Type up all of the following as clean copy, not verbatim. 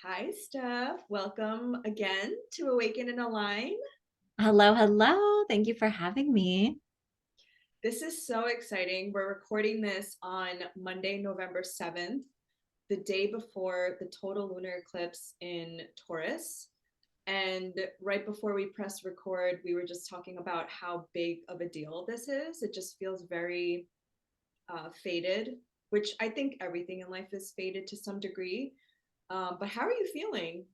Hi, Steph. Welcome again to Awaken and Align. Hello, hello. Thank you for having me. This is so exciting. We're recording this on Monday, November 7th, the day before the total lunar eclipse in Taurus. And right before we press record, we were just talking about how big of a deal this is. It just feels very faded, which I think everything in life is faded to some degree. But how are you feeling?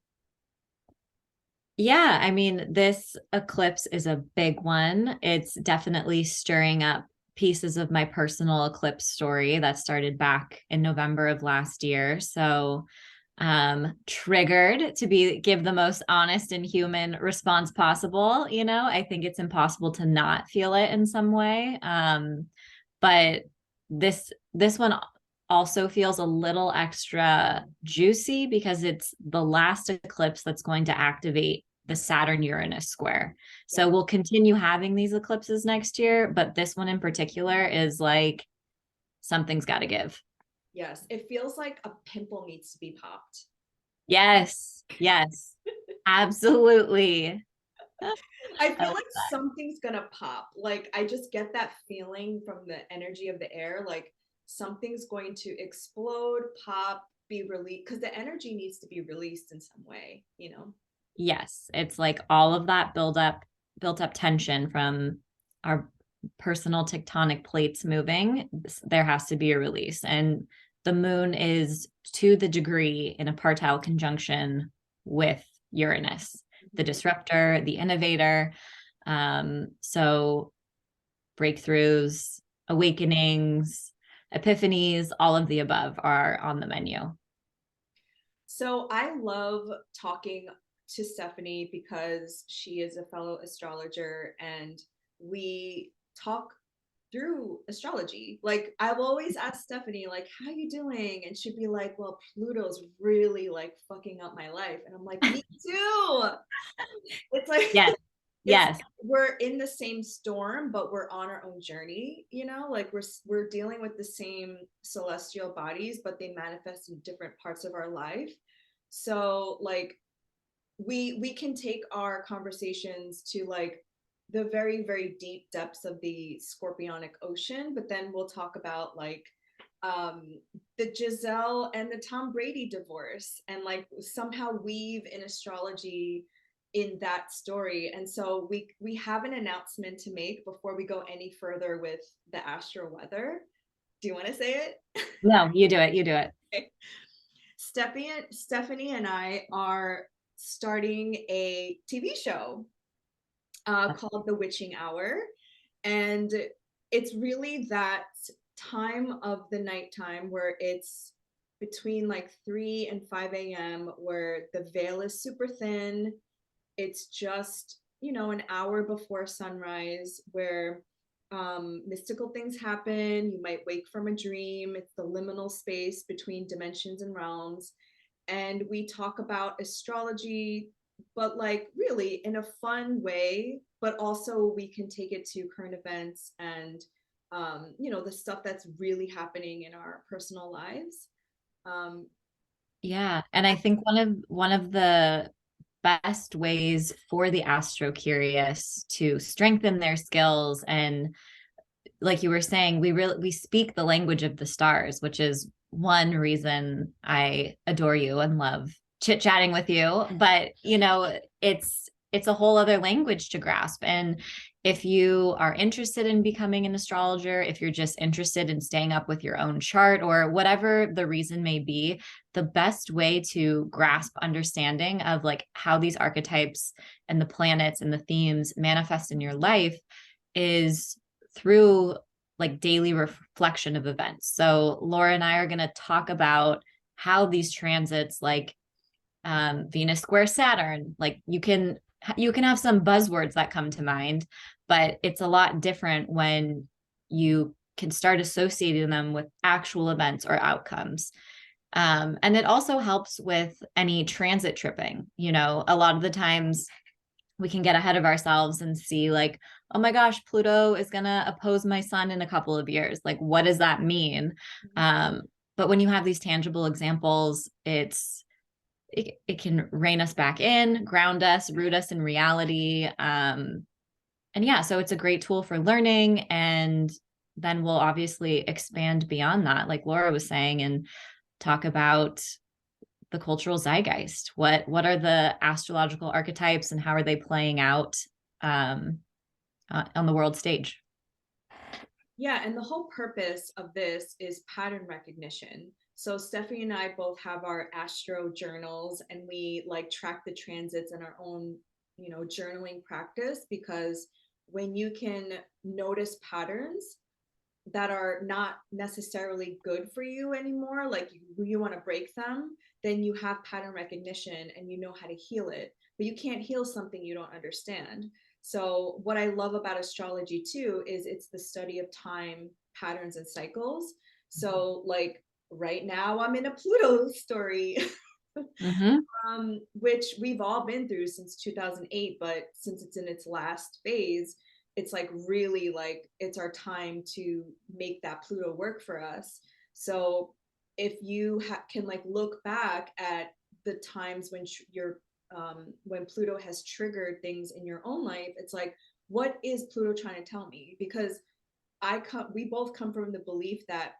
Yeah, I mean, this eclipse is a big one. It's definitely stirring up pieces of my personal eclipse story that started back in November of last year. So, triggered to give the most honest and human response possible. I think it's impossible to not feel it in some way. But this one also feels a little extra juicy because it's the last eclipse that's going to activate the Saturn Uranus square. So Yeah. we'll continue having these eclipses next year, but this one in particular is like something's got to give. Yes, it feels like a pimple needs to be popped. Yes, yes, absolutely. I I feel love like that. something's gonna pop. Like I just get that feeling from the energy of the air, like something's going to explode, pop, be released because the energy needs to be released in some way. Yes, it's like all of that built up tension from our personal tectonic plates moving. There has to be a release. And the moon is to the degree in a partile conjunction with Uranus, the Mhm. disruptor, the innovator. So breakthroughs, awakenings, epiphanies, all of the above are on the menu. So I love talking to Stephanie because she is a fellow astrologer and we talk through astrology. Like I've always asked Stephanie, like, how you doing? And she'd be like, well, Pluto's really like fucking up my life. And I'm like, me too. It's like Yes, it's yes. we're in the same storm, but we're on our own journey. Like we're dealing with the same celestial bodies, but they manifest in different parts of our life. So like we can take our conversations to like the very very deep depths of the scorpionic ocean, but then we'll talk about like um the Gisele and the Tom Brady divorce and like somehow weave in astrology in that story. And so we have an announcement to make before we go any further with the astro weather. Do you want to say it? No, you do it. You do it. Stephanie and I are starting a TV show called The Witching Hour. And it's really that time of the nighttime where it's between like 3 and 5 a.m., where the veil is super thin. It's just, an hour before sunrise where mystical things happen. You might wake from a dream. It's the liminal space between dimensions and realms. And we talk about astrology, but like really in a fun way, but also we can take it to current events and, the stuff that's really happening in our personal lives. Um, Yeah, and I think one of the best ways for the astro curious to strengthen their skills, and like you were saying, we speak the language of the stars, which is one reason I adore you and love chit-chatting with you. But it's a whole other language to grasp. And if you are interested in becoming an astrologer, if you're just interested in staying up with your own chart or whatever the reason may be, the best way to grasp understanding of like how these archetypes and the planets and the themes manifest in your life is through like daily reflection of events. So Laura and I are going to talk about how these transits, like Venus square Saturn, like you can have some buzzwords that come to mind, but it's a lot different when you can start associating them with actual events or outcomes. And it also helps with any transit tripping. A lot of the times we can get ahead of ourselves and see like, oh my gosh, Pluto is going to oppose my sun in a couple of years. Like, what does that mean? But when you have these tangible examples, it can rein us back in, ground us, root us in reality. And yeah, so it's a great tool for learning. And then we'll obviously expand beyond that, like Laura was saying, and talk about the cultural zeitgeist. What are the astrological archetypes and how are they playing out on the world stage? Yeah, and the whole purpose of this is pattern recognition. So Stephanie and I both have our astro journals, and we like track the transits in our own, journaling practice, because when you can notice patterns that are not necessarily good for you anymore, like you want to break them, then you have pattern recognition and you know how to heal it. But you can't heal something you don't understand. So, what I love about astrology too is it's the study of time, patterns, and cycles. So, like right now, I'm in a Pluto story, Mm-hmm. which we've all been through since 2008. But since it's in its last phase, it's like really like it's our time to make that Pluto work for us. So if you can like look back at the times when you're when Pluto has triggered things in your own life, it's like, what is Pluto trying to tell me? Because we both come from the belief that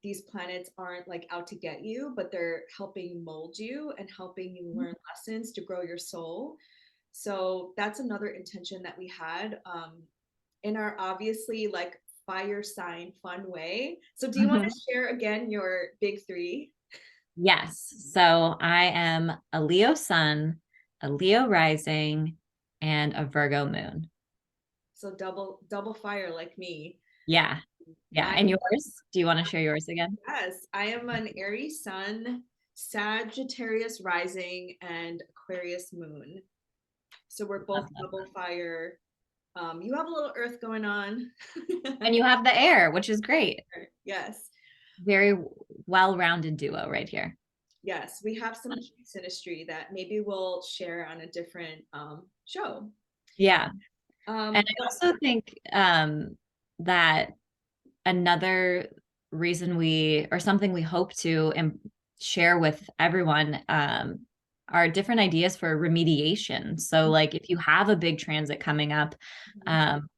these planets aren't like out to get you, but they're helping mold you and helping you learn lessons to grow your soul. So that's another intention that we had, in our obviously like fire sign fun way. So do you want Mm-hmm. to share again your big three? Yes. So I am a Leo sun, a Leo rising, and a Virgo moon. So double fire like me. Yeah. Yeah. I And yours? Do you want to share yours again? Yes, I am an Aries sun, Sagittarius rising, and Aquarius moon. So we're both Love that. double fire. You have a little earth going on. And you have the air, which is great. Yes. Very well-rounded duo right here. Yes, we have some key synastry that maybe we'll share on a different show. Yeah. And I But also think that another reason or something we hope to share with everyone are different ideas for remediation. So, like if you have a big transit coming up,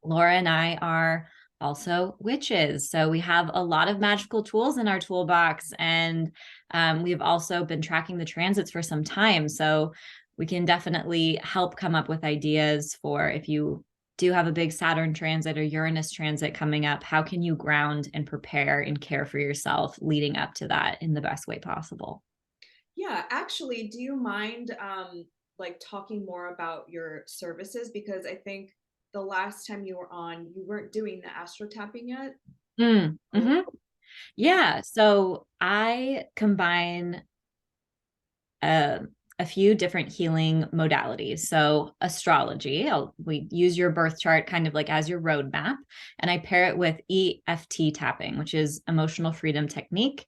Laura and I are also witches. So we have a lot of magical tools in our toolbox, and we've also been tracking the transits for some time. So we can definitely help come up with ideas for if you do have a big Saturn transit or Uranus transit coming up, how can you ground and prepare and care for yourself leading up to that in the best way possible? yeah, actually, do you mind like talking more about your services? Because I think the last time you were on, you weren't doing the astro-tapping yet. Oh, Mm-hmm. Yeah. So I combine uh, a few different healing modalities. So astrology, we use your birth chart kind of like as your roadmap, and I pair it with EFT tapping, which is emotional freedom technique.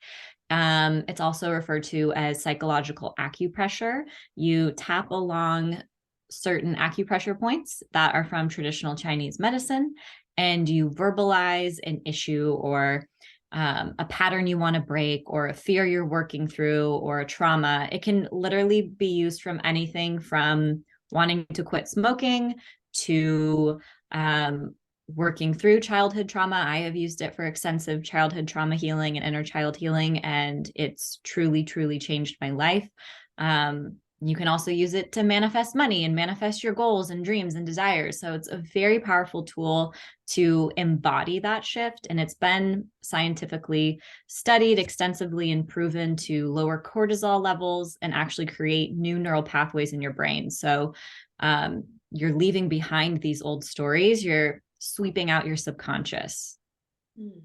It's also referred to as psychological acupressure. You tap along certain acupressure points that are from traditional Chinese medicine, and you verbalize an issue or a pattern you want to break or a fear you're working through or a trauma. It can literally be used from anything from wanting to quit smoking to working through childhood trauma. I have used it for extensive childhood trauma healing and inner child healing, and it's truly, truly changed my life. You can also use it to manifest money and manifest your goals and dreams and desires. So it's a very powerful tool to embody that shift. And it's been scientifically studied extensively and proven to lower cortisol levels and actually create new neural pathways in your brain. So you're leaving behind these old stories, you're sweeping out your subconscious. hmm,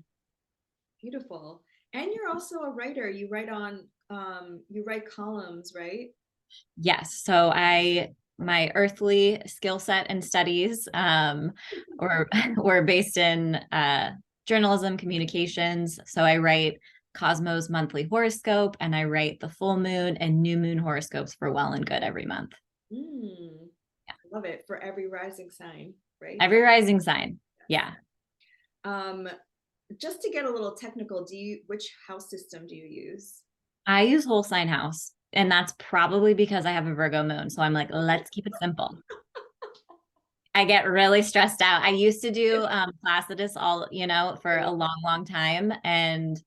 beautiful. And you're also a writer. You write columns, right? Yes. So my earthly skill set and studies were based in journalism, communications. So I write Cosmos monthly horoscope, and I write the full moon and new moon horoscopes for Well and Good every month. Mm, I love it, for every rising sign, right? Every rising sign. Yes. Yeah. Um, just to get a little technical, which house system do you use? I use whole sign house. And that's probably because I have a Virgo moon. So I'm like, let's keep it simple. I get really stressed out. I used to do Placidus all, for a long, long time. And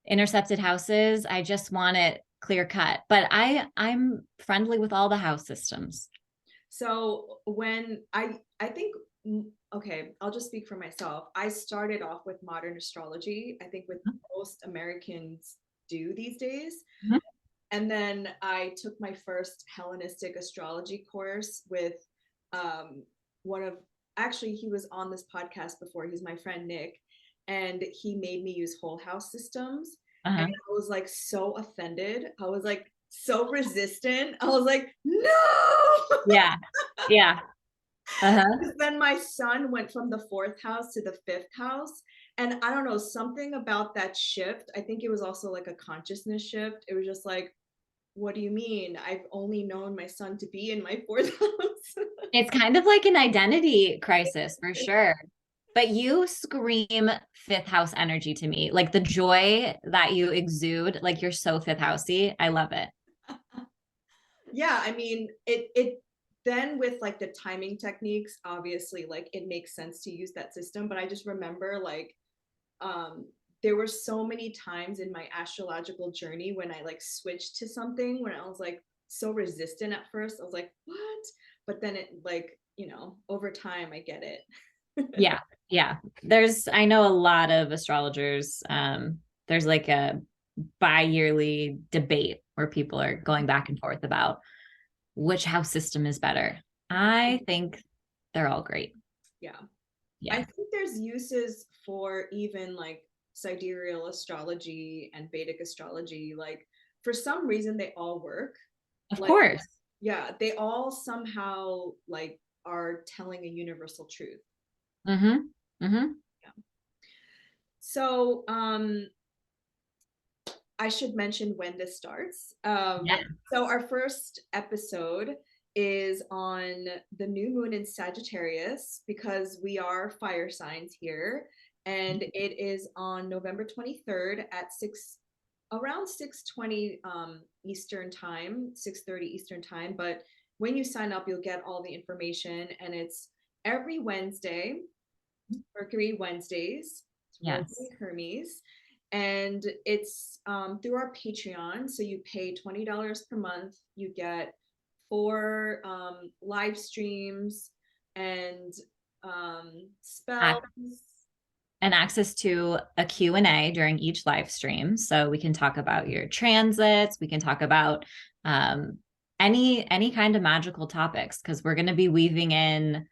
intercepted houses, I just want it clear cut. But I'm friendly with all the house systems. So when I think okay, I'll just speak for myself. I started off with modern astrology. I think with most Americans do these days. Mhm. And then I took my first Hellenistic astrology course with one of, actually, he was on this podcast before. He's my friend Nick, and he made me use whole house systems. And Uh-huh. I was like so offended. I was like so resistant. I was like, no. Yeah. Yeah. Uh-huh. Then my son went from the fourth house to the fifth house. And I don't know, something about that shift. I think it was also like a consciousness shift. It was just like, what do you mean? I've only known my son to be in my fourth house. It's kind of like an identity crisis for sure. But you scream fifth house energy to me. Like the joy that you exude, like you're so fifth housey. I love it. Yeah, I mean, it then with like the timing techniques, obviously like it makes sense to use that system, but I just remember like there were so many times in my astrological journey when I like switched to something when I was like so resistant at first. I was like, what? But then it like, over time I get it. Yeah. Yeah. I know a lot of astrologers. There's like a bi-yearly debate where people are going back and forth about which house system is better. I think they're all great. Yeah. I Yeah. think there's uses for even like sidereal astrology and Vedic astrology. Like for some reason they all work. Of Like, course. yeah, they all somehow like are telling a universal truth. Mm-hmm. Mm-hmm. Yeah. So I should mention when this starts. Yeah. So our first episode is on the new moon in Sagittarius because we are fire signs here, and it is on November 23rd at around 6:20 Eastern time, 6:30 Eastern time. But when you sign up, you'll get all the information, and it's every Wednesday, Mercury Wednesdays. It's Yes. Mercury Hermes, and it's through our Patreon. So you pay $20 per month. You get 4 live streams and spells. And access to a Q&A during each live stream. So we can talk about your transits. We can talk about any kind of magical topics because we're going to be weaving in,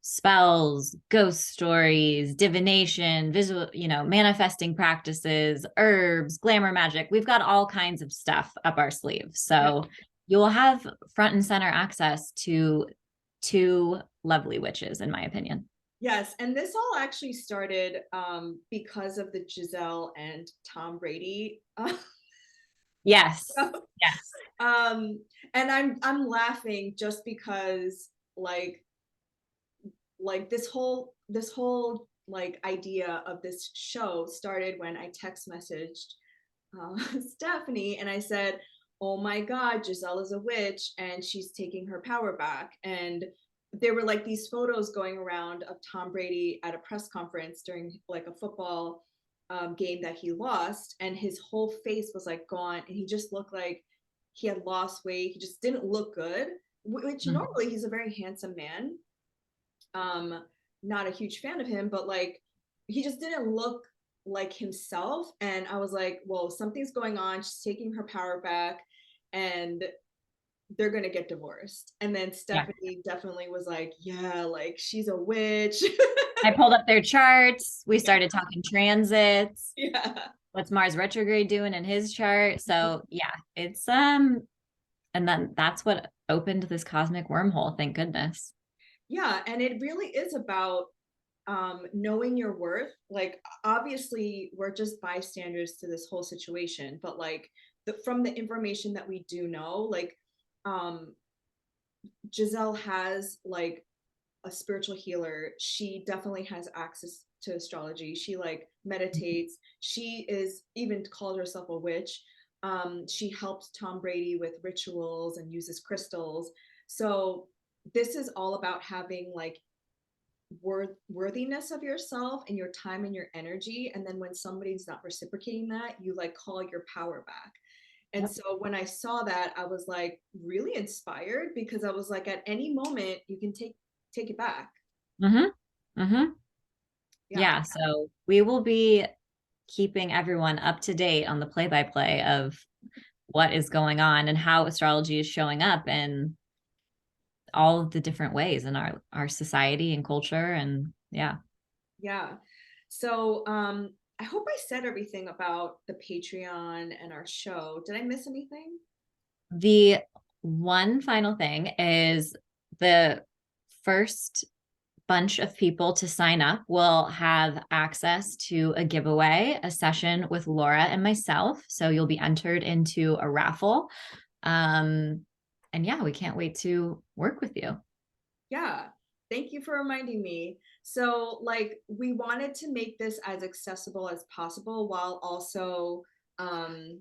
spells, ghost stories, divination, visual, manifesting practices, herbs, glamour magic. We've got all kinds of stuff up our sleeve. Yeah. So you will have front and center access to two lovely witches, in my opinion. Yes, and this all actually started because of the Gisele and Tom Brady. Yes. Yes. um, and I'm laughing just because like this whole like idea of this show started when I text messaged Stephanie and I said, "Oh my God, Gisele is a witch and she's taking her power back." And there were like these photos going around of Tom Brady at a press conference during like a football game that he lost, and his whole face was like gone, and he just looked like he had lost weight. He just didn't look good, which Mhm. normally he's a very handsome man. Um, Not a huge fan of him, but like he just didn't look like himself. And I was like, well, something's going on. She's taking her power back, and they're gonna get divorced. And then Yeah. Stephanie definitely was like, yeah, like she's a witch. I pulled up their charts. We started talking transits. Yeah. What's Mars retrograde doing in his chart? So yeah, it's and then that's what opened this cosmic wormhole, thank goodness. Yeah, and it really is about knowing your worth. Like obviously we're just bystanders to this whole situation, but like from the information that we do know, like um Gisele has like a spiritual healer. She definitely has access to astrology. She like meditates. She is even called herself a witch. She helps Tom Brady with rituals and uses crystals. So this is all about having like worthiness of yourself and your time and your energy. And then when somebody's not reciprocating that, you like call your power back. And Yep. so when I saw that, I was like really inspired, because I was like, at any moment you can take it back. Mm-hmm. Mm-hmm. Yeah. Yeah. So we will be keeping everyone up to date on the play-by-play of what is going on and how astrology is showing up in all of the different ways in our society and culture. And yeah. Yeah. So I hope I said everything about the Patreon and our show. Did I miss anything? The one final thing is the first bunch of people to sign up will have access to a giveaway, a session with Laura and myself. So you'll be entered into a raffle. And yeah, we can't wait to work with you. Yeah. Thank you for reminding me. So, like, we wanted to make this as accessible as possible while also, um,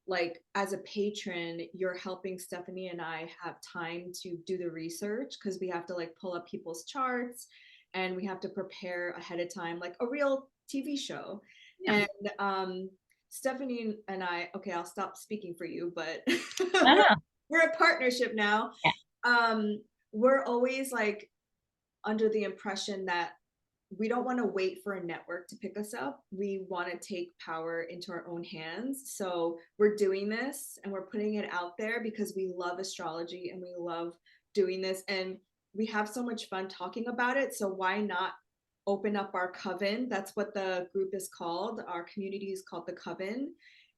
like, as a patron, you're helping Stephanie and I have time to do the research, because we have to like pull up people's charts and we have to prepare ahead of time, like a real TV show. Yeah. And Stephanie and I, okay, I'll stop speaking for you, but I we're know. we're a partnership now. Yeah. Um, we're always like under the impression that we don't want to wait for a network to pick us up. We want to take power into our own hands. So we're doing this and we're putting it out there because we love astrology and we love doing this. And we have so much fun talking about it. So why not open up our coven? That's what the group is called. Our community is called the Coven.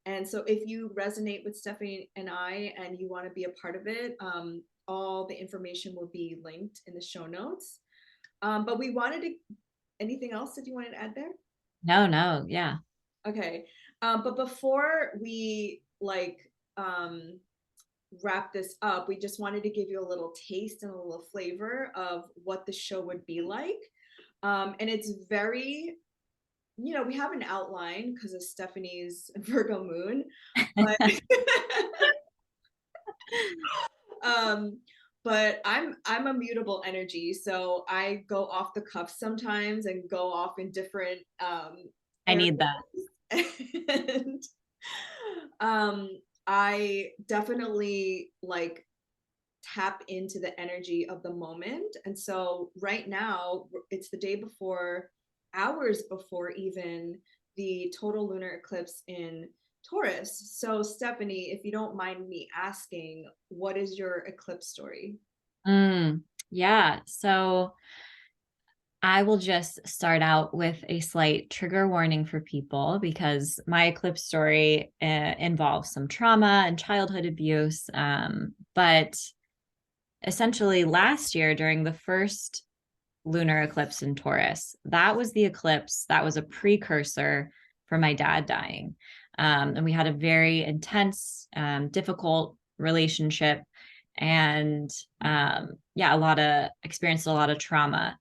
And so if you resonate with Stephanie and I and you want to be a part of it, all the information will be linked in the show notes. But we wanted to, anything else that you wanted to add there? No, no. Yeah. Okay. But before we like wrap this up, we just wanted to give you a little taste and a little flavor of what the show would be like. And it's very, we have an outline because of Stephanie's Virgo moon, but um but I'm a mutable energy, so I go off the cuff sometimes and go off in different I need that. areas. And um I definitely like tap into the energy of the moment. And so right now it's the day before, hours before even the total lunar eclipse in Taurus. So Stephanie, if you don't mind me asking, what is your eclipse story? Yeah. So I will just start out with a slight trigger warning for people because my eclipse story involves some trauma and childhood abuse. But essentially, last year during the first lunar eclipse in Taurus, that was the eclipse that was a precursor for my dad dying. And we had a very intense, difficult relationship. And yeah, experienced a lot of trauma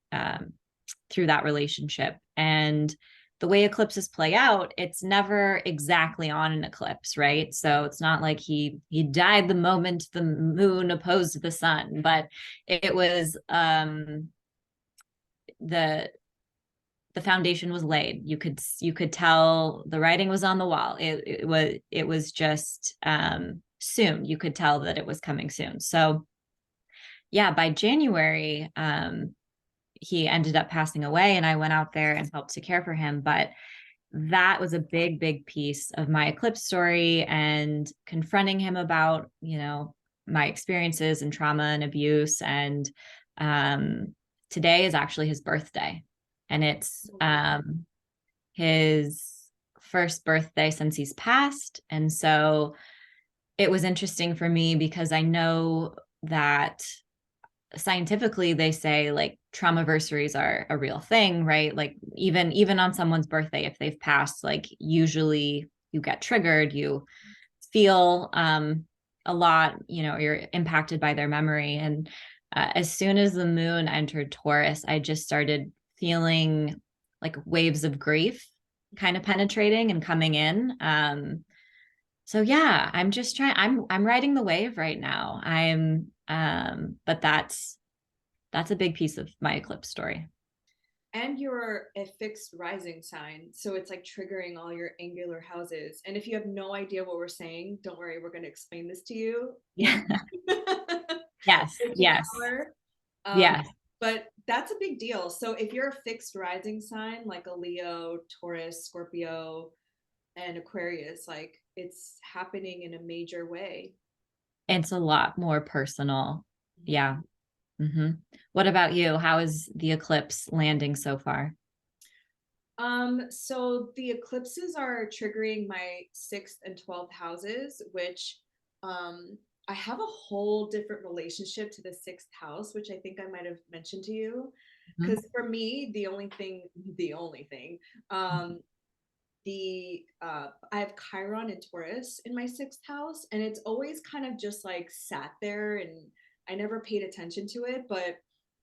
through that relationship. And the way eclipses play out, it's never exactly on an eclipse, right? So it's not like he died the moment the moon opposed the sun, but it was the the foundation was laid. You could tell the writing was on the wall. It was just soon. You could tell that it was coming soon. So yeah, by January, he ended up passing away, and I went out there and helped to care for him. But that was a big, big piece of my eclipse story and confronting him about, my experiences and trauma and abuse. And today is actually his birthday. And it's his first birthday since he's passed. And so it was interesting for me because I know that scientifically they say like traumaversaries are a real thing, right? Like even on someone's birthday, if they've passed, like usually you get triggered, you feel a lot, you're impacted by their memory. And as soon as the moon entered Taurus, I just started feeling like waves of grief kind of penetrating and coming in. So yeah, I'm just trying, I'm riding the wave right now. But that's a big piece of my eclipse story. And you're a fixed rising sign, so it's like triggering all your angular houses. And if you have no idea what we're saying, don't worry, we're going to explain this to you in Yeah. Yes, witching yes, hour. um, yes. but that's a big deal. So if you're a fixed rising sign like a Leo, Taurus, Scorpio, and Aquarius, like it's happening in a major way. It's a lot more personal. Mhm. Yeah. Hmm. What about you? How is the eclipse landing so far? So the eclipses are triggering my sixth and 12th houses, which um I have a whole different relationship to the sixth house, which I think I might have mentioned to you. Mhm. Because for me, the only thing, um, I have Chiron and Taurus in my sixth house, and it's always kind of just like sat there, and I never paid attention to it, but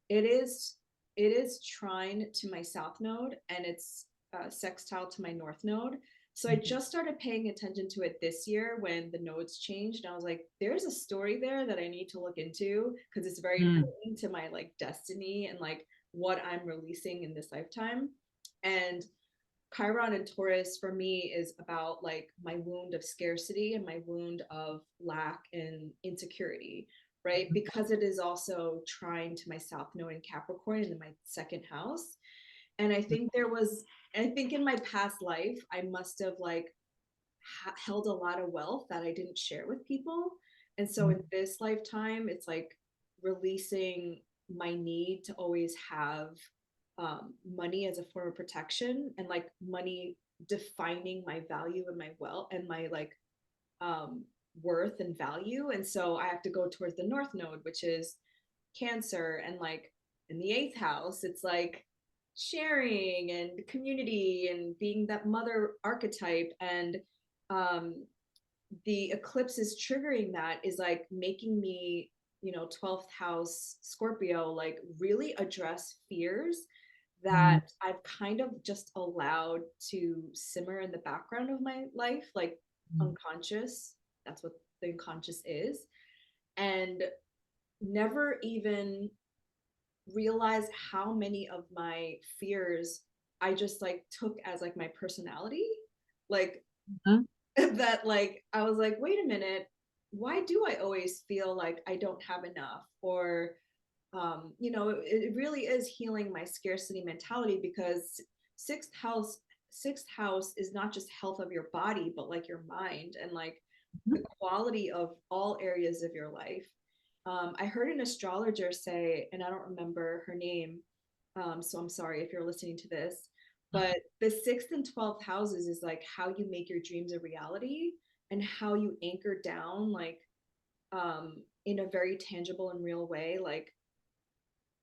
it is it is trine to my south node, and it's sextile to my north node. So I just started paying attention to it this year when the nodes changed, and I was like, there's a story there that I need to look into because it's very Mm. important to my like destiny and like what I'm releasing in this lifetime. And Chiron and Taurus for me is about like my wound of scarcity and my wound of lack and insecurity, right? Because it is also trying to my South Node in Capricorn in my second house. And I think in my past life, I must have like held a lot of wealth that I didn't share with people. And so in this lifetime, it's like releasing my need to always have money as a form of protection, and like money defining my value and my wealth and my like um, worth and value. And so I have to go towards the North Node, which is Cancer. And like in the eighth house, it's like sharing and community and being that mother archetype. And um, the eclipse is triggering that, is like making me, 12th house Scorpio, like really address fears Mm. that I've kind of just allowed to simmer in the background of my life, like unconscious. That's what the unconscious is. And never even realized how many of my fears I just like took as like my personality. Like Mhm. that, like I was like, wait a minute, why do I always feel like I don't have enough? Or it really is healing my scarcity mentality, because sixth house sixth house is not just health of your body, but like your mind and like the quality of all areas of your life. I heard an astrologer say, and I don't remember her name, so I'm sorry if you're listening to this, but the sixth and 12th houses is like how you make your dreams a reality and how you anchor down, like, in a very tangible and real way, like,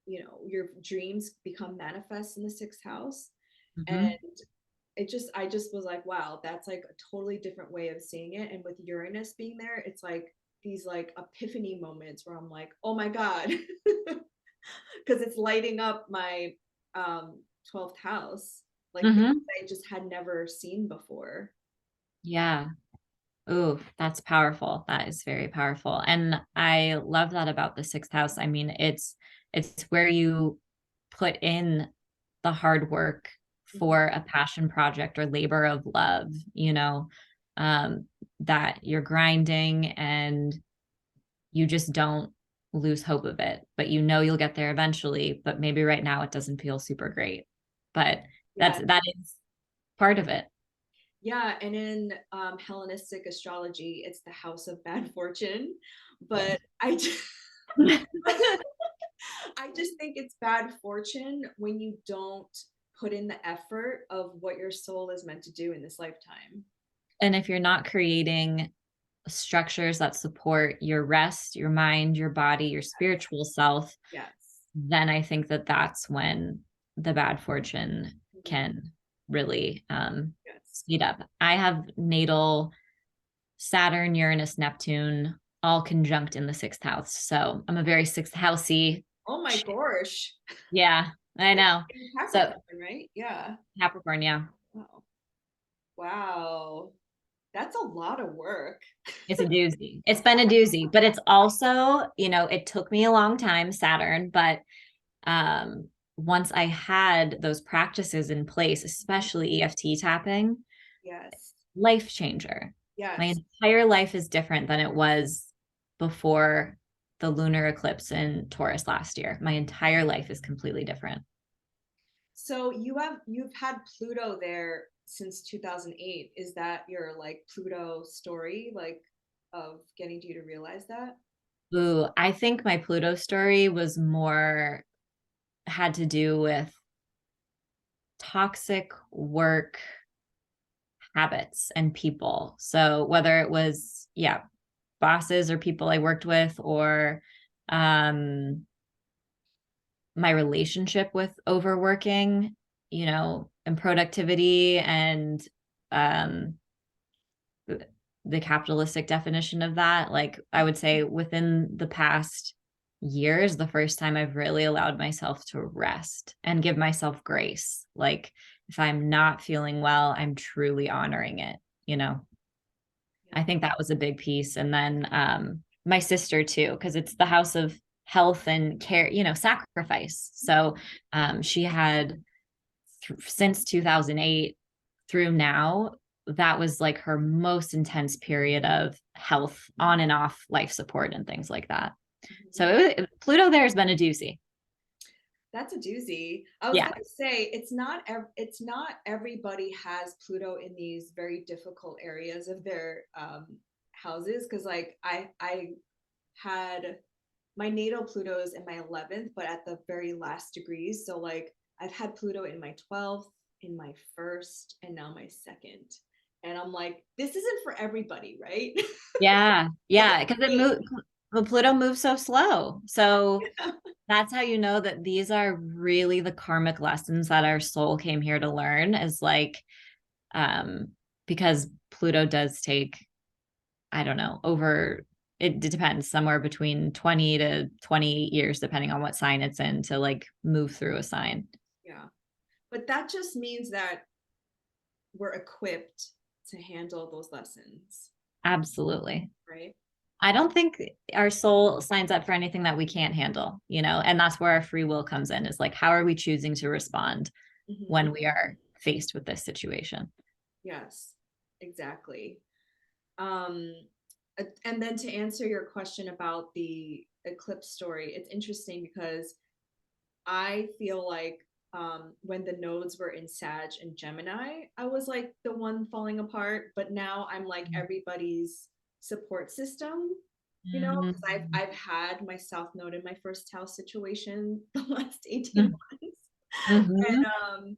your dreams become manifest in the sixth house. Mhm. And I just was like, wow, that's like a totally different way of seeing it. And with Uranus being there, it's like these like epiphany moments where I'm like, oh my God, because it's lighting up my 12th house, like things Mhm. I just had never seen before. Yeah. Ooh, that's powerful. That is very powerful. And I love that about the sixth house. I mean, it's where you put in the hard work Mhm. for a passion project or labor of love, um, that you're grinding and you just don't lose hope of it, but you'll get there eventually, but maybe right now it doesn't feel super great. But Yeah. that is part of it. Yeah, and in Hellenistic astrology, it's the house of bad fortune. Yes. But I just think it's bad fortune when you don't put in the effort of what your soul is meant to do in this lifetime. And if you're not creating structures that support your rest, your mind, your body, your spiritual self, Yes. then I think that that's when the bad fortune Mhm. can really Yes. speed up. I have natal Saturn, Uranus, Neptune all conjunct in the sixth house. So I'm a very sixth housey. Oh my gosh. Yeah, I know. In So Capricorn, right? Yeah. Capricorn, yeah. Wow. Wow. That's a lot of work. It's a doozy. It's been a doozy, but it's also, it took me a long time, Saturn, but um, once I had those practices in place, especially EFT tapping, Yes. life changer. My Yes. entire life is different than it was before the lunar eclipse in Taurus last year. My entire life is completely different. So you've had Pluto there since 2008. Is that your like Pluto story, like of getting you to realize that? Ooh, I think my Pluto story was more had to do with toxic work habits and people. So whether it was, yeah, bosses or people I worked with, or um, my relationship with overworking, and productivity, and um, the capitalistic definition of that. Like, I would say within the past years, the first time I've really allowed myself to rest and give myself grace. Like, if I'm not feeling well, I'm truly honoring it. Yeah. I think that was a big piece. And then my sister too, because it's the house of health and care, sacrifice. So she had since 2008 through now, that was like her most intense period of health on and off life support and things like that. Mhm. So Pluto there has been a doozy. That's a doozy. I was Yeah. gonna say it's not everybody has Pluto in these very difficult areas of their houses, because like I had my natal Pluto is in my 11th, but at the very last degrees. So like I've had Pluto in my 12th, in my first, and now my second. And I'm like, this isn't for everybody, right? Yeah. But Yeah. that's Because great. Pluto moves so slow. So that's how you know that these are really the karmic lessons that our soul came here to learn, is like, um, because Pluto does take, I don't know, it depends, somewhere between 20 to 28 years, depending on what sign it's in, to like move through a sign. Yeah. But that just means that we're equipped to handle those lessons, Absolutely. right? I don't think our soul signs up for anything that we can't handle, and that's where our free will comes in, is like, how are we choosing to respond Mhm. when we are faced with this situation? Yes, exactly. Um, and then to answer your question about the eclipse story, it's interesting because I feel like when the nodes were in Sag and Gemini, I was like the one falling apart, but now I'm like everybody's support system, because Mhm. I've had my South Node in my first house situation the last 18 Mhm. months. And Mhm.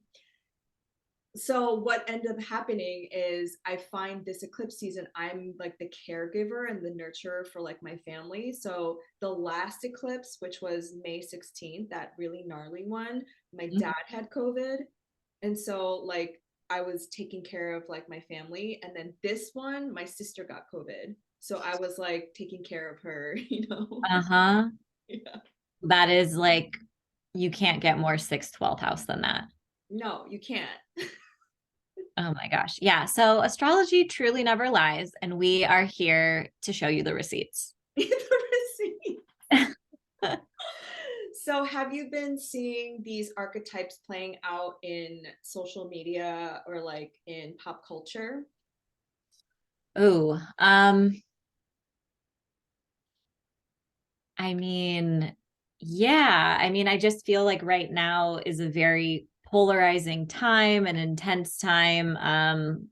so what ended up happening is I find this eclipse season, I'm like the caregiver and the nurturer for like my family. So the last eclipse, which was May 16th, that really gnarly one, my dad had COVID. And so like I was taking care of like my family. And then this one, my sister got COVID. So I was like taking care of her, you know? Uh-huh. Yeah. That is like, you can't get more 6th, 12th house than that. No, you can't. Oh my gosh. Yeah. So astrology truly never lies, and we are here to show you the receipts. The receipt. So, have you been seeing these archetypes playing out in social media or like in pop culture? Oh, I mean, yeah. I mean, I just feel like right now is a very polarizing time, an intense time.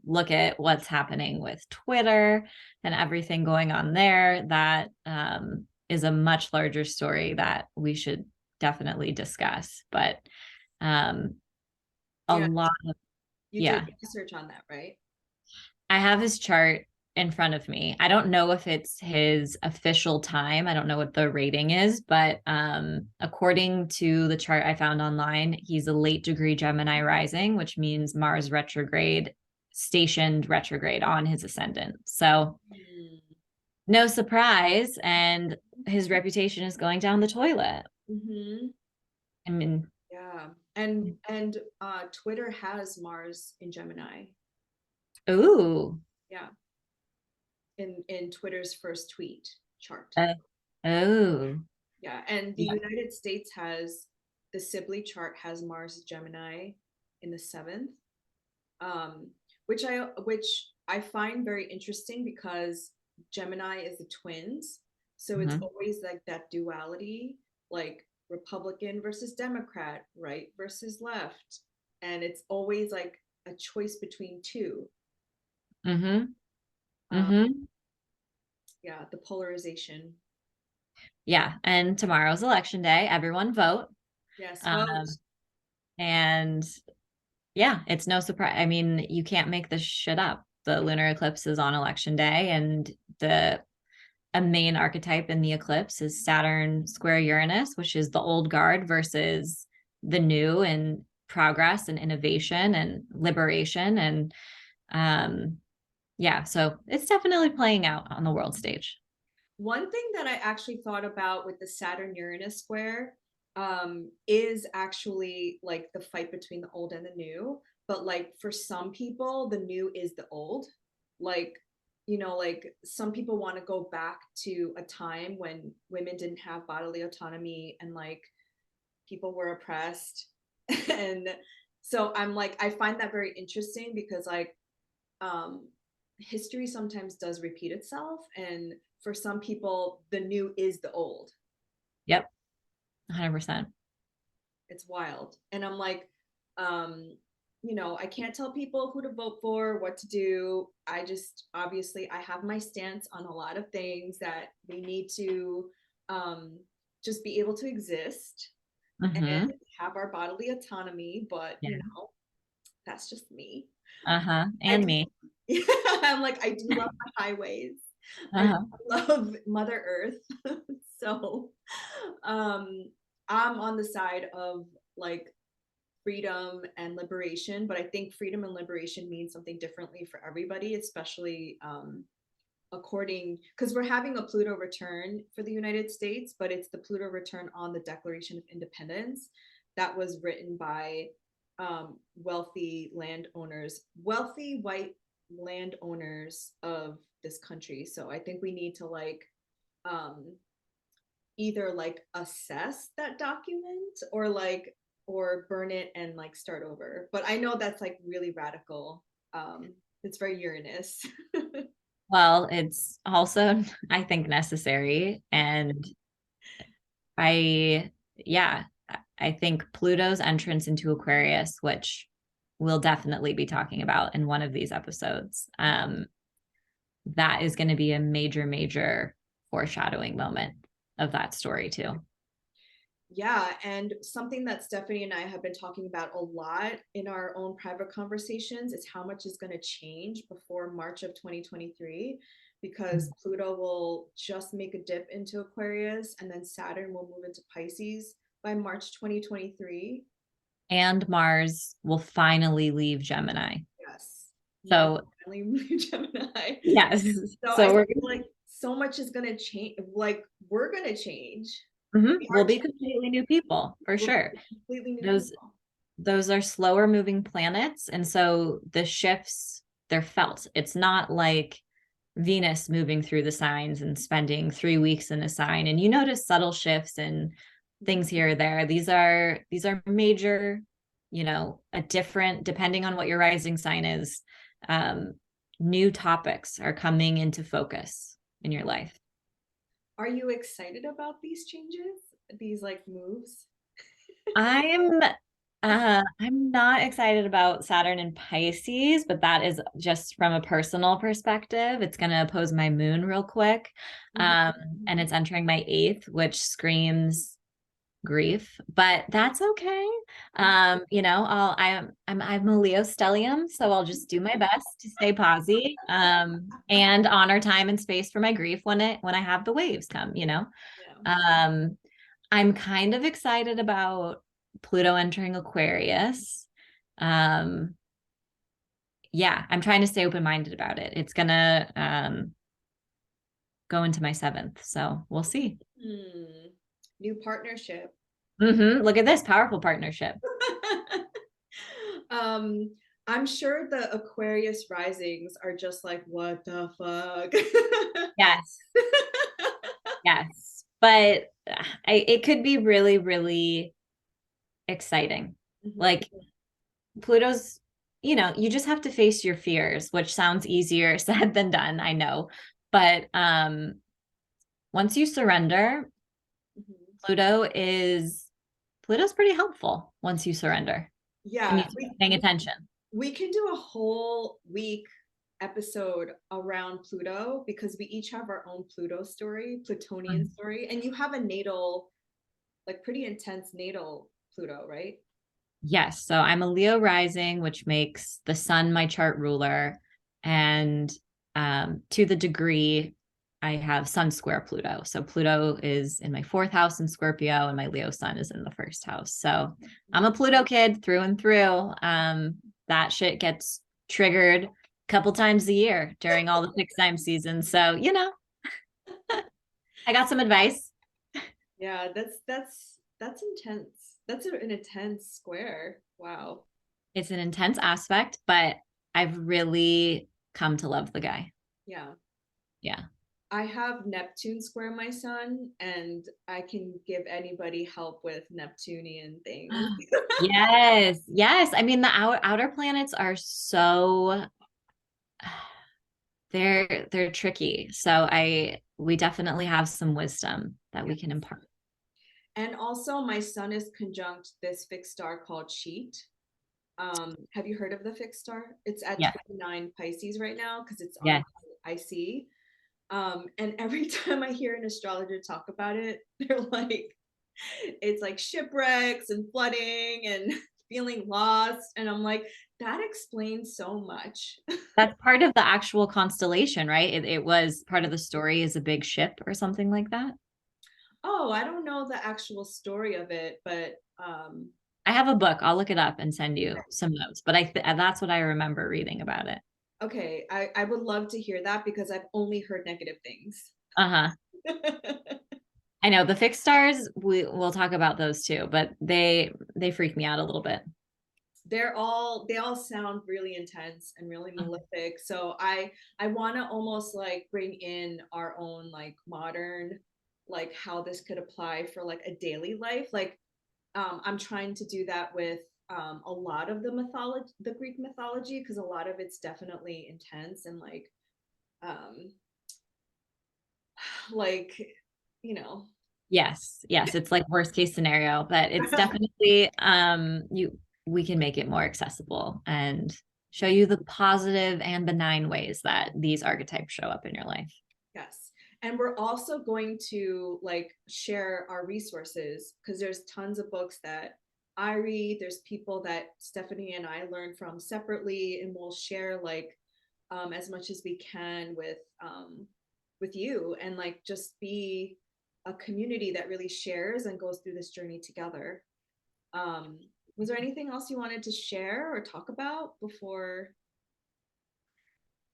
Look at what's happening with Twitter and everything going on there. That is a much larger story that we should definitely discuss. But um, a Yeah, lot of, you did yeah. research on that, right? I have his chart in front of me. I don't know if it's his official time. I don't know what the rating is, but according to the chart I found online, he's a late degree Gemini rising, which means Mars retrograde, stationed retrograde on his ascendant. So Mm-hmm. no surprise. And his reputation is going down the toilet. Mm-hmm. I mean, Yeah. And Twitter has Mars in Gemini. ooh, Yeah. in Twitter's first tweet chart. Oh, Yeah, and the yeah. United States has the Sibley chart has Mars Gemini in the seventh, um, which I find very interesting because Gemini is the twins, so it's Mhm. always like that duality, like Republican versus Democrat, right versus left, and it's always like a choice between two. Mm-hmm. Um, Mm-hmm. yeah, the polarization. Yeah. And tomorrow's election day. Everyone vote. Yes, vote. Um, and yeah, it's no surprise. I mean, you can't make this shit up. The lunar eclipse is on election day, and the a main archetype in the eclipse is Saturn square Uranus, which is the old guard versus the new and progress and innovation and liberation. And yeah, so it's definitely playing out on the world stage. One thing that I actually thought about with the Saturn Uranus square is actually like the fight between the old and the new. But like for some people, the new is the old. Like, like some people want to go back to a time when women didn't have bodily autonomy and like people were oppressed. And so I'm like, I find that very interesting because like um, history sometimes does repeat itself, and for some people, the new is the old. Yep, 100%. It's wild, and I'm like, um, I can't tell people who to vote for, what to do. I just obviously I have my stance on a lot of things that we need to um, just be able to exist and Mm-hmm. have our bodily autonomy, but Yeah. that's just me. Uh-huh. I And do. me. I'm like, I do love my highways. I Uh-huh. love Mother Earth. So I'm on the side of like freedom and liberation, but I think freedom and liberation means something differently for everybody, especially according because we're having a Pluto return for the United States, but it's the Pluto return on the Declaration of Independence that was written by wealthy white landowners of this country. So I think we need to like um, either like assess that document or burn it and like start over. But I know that's like really radical. It's very Uranus. Well, it's also, I think, necessary. And yeah, I think Pluto's entrance into Aquarius, which we'll definitely be talking about in one of these episodes, that is going to be a major, major foreshadowing moment of that story, too. Yeah, and something that Stephanie and I have been talking about a lot in our own private conversations is how much is going to change before March of 2023 because Pluto will just make a dip into Aquarius and then Saturn will move into Pisces by March 2023. And Mars will finally leave Gemini. Yes. Mars So, finally moved Gemini. yes. So I So feel we're like so much is going to change. Like we're going to change. We we'll are be changing. completely new people for We're sure. completely new Those people. those are slower moving planets, and so the shifts, they're felt. It's not like Venus moving through the signs and spending 3 weeks in a sign, and you notice subtle shifts and things here or there. These are major, a different, depending on what your rising sign is. um, New topics are coming into focus in your life. Are you excited about these changes? These like moves? I'm not excited about Saturn and Pisces, but that is just from a personal perspective. It's going to oppose my moon real quick. Um, and it's entering my eighth, which screams grief, but that's okay. I'm a Leo stellium, so I'll just do my best to stay posy, and honor time and space for my grief when I have the waves come. Yeah. Um, I'm kind of excited about Pluto entering Aquarius. Um, yeah, I'm trying to stay open-minded about it. It's gonna go into my seventh, so we'll see. New partnership. Look at this powerful partnership. um, I'm sure the Aquarius risings are just like, what the fuck? Yes. Yes. But it could be really, really exciting. Mhm. Like Pluto's, you just have to face your fears, which sounds easier said than done, I know. But once you surrender, Mhm. Pluto's pretty helpful once you surrender and you Yeah, start paying attention. we can do a whole week episode around Pluto because we each have our own Pluto story, Plutonian Mhm. story, and you have a natal, like pretty intense natal Pluto, right? Yes. So I'm a Leo rising, which makes the sun my chart ruler. And to the degree I have sun square Pluto. So Pluto is in my fourth house in Scorpio, and my Leo sun is in the first house. So I'm a Pluto kid through and through. That shit gets triggered a couple times a year during all the fixed time seasons. So, I got some advice. Yeah, that's intense. That's an intense square. Wow. It's an intense aspect, but I've really come to love the guy. Yeah. Yeah. I have Neptune square my sun, and I can give anybody help with Neptunian things. Yes. Yes. I mean, the outer planets are so they're tricky. So we definitely have some wisdom that Yeah. we can impart. And also, my sun is conjunct this fixed star called Sheet. Have you heard of the fixed star? It's at Yeah. 29 Pisces right now because it's on Yes. IC. And every time I hear an astrologer talk about it, they're like, it's like shipwrecks and flooding and feeling lost. And I'm like, that explains so much. That's part of the actual constellation, right? It was part of the story is a big ship or something like that. Oh, I don't know the actual story of it, but I have a book. I'll look it up and send you some notes. But that's what I remember reading about it. okay, I would love to hear that because I've only heard negative things. Uh-huh. I know the fixed stars, we'll talk about those too, but they freak me out a little bit. They all sound really intense and really malefic. So I want to almost like bring in our own like modern, like how this could apply for like a daily life. Like I'm trying to do that with a lot of the mythology, the Greek mythology, because a lot of it's definitely intense and um like you know. Yes, yes, it's like worst case scenario, but it's definitely we can make it more accessible and show you the positive and benign ways that these archetypes show up in your life. Yes. And we're also going to like share our resources because there's tons of books that I read. There's people that Stephanie and I learn from separately, and we'll share like as much as we can with you and like just be a community that really shares and goes through this journey together. Um, was there anything else you wanted to share or talk about before?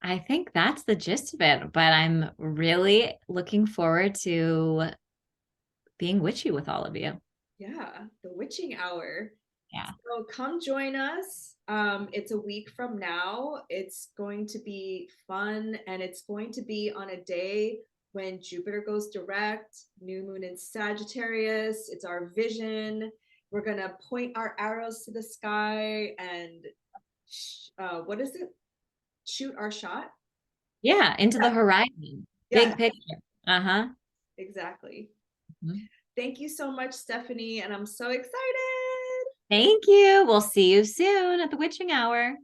I think that's the gist of it, but I'm really looking forward to being witchy with all of you. Yeah, the witching hour. Yeah. So come join us. It's a week from now. It's going to be fun and it's going to be on a day when Jupiter goes direct, new moon in Sagittarius. It's our vision. We're going to point our arrows to the sky and what is it? Shoot our shot. Yeah, into the horizon. Yeah, Big picture. Uh-huh. exactly. Mhm. Thank you so much, Stephanie. And I'm so excited. Thank you. We'll see you soon at the witching hour.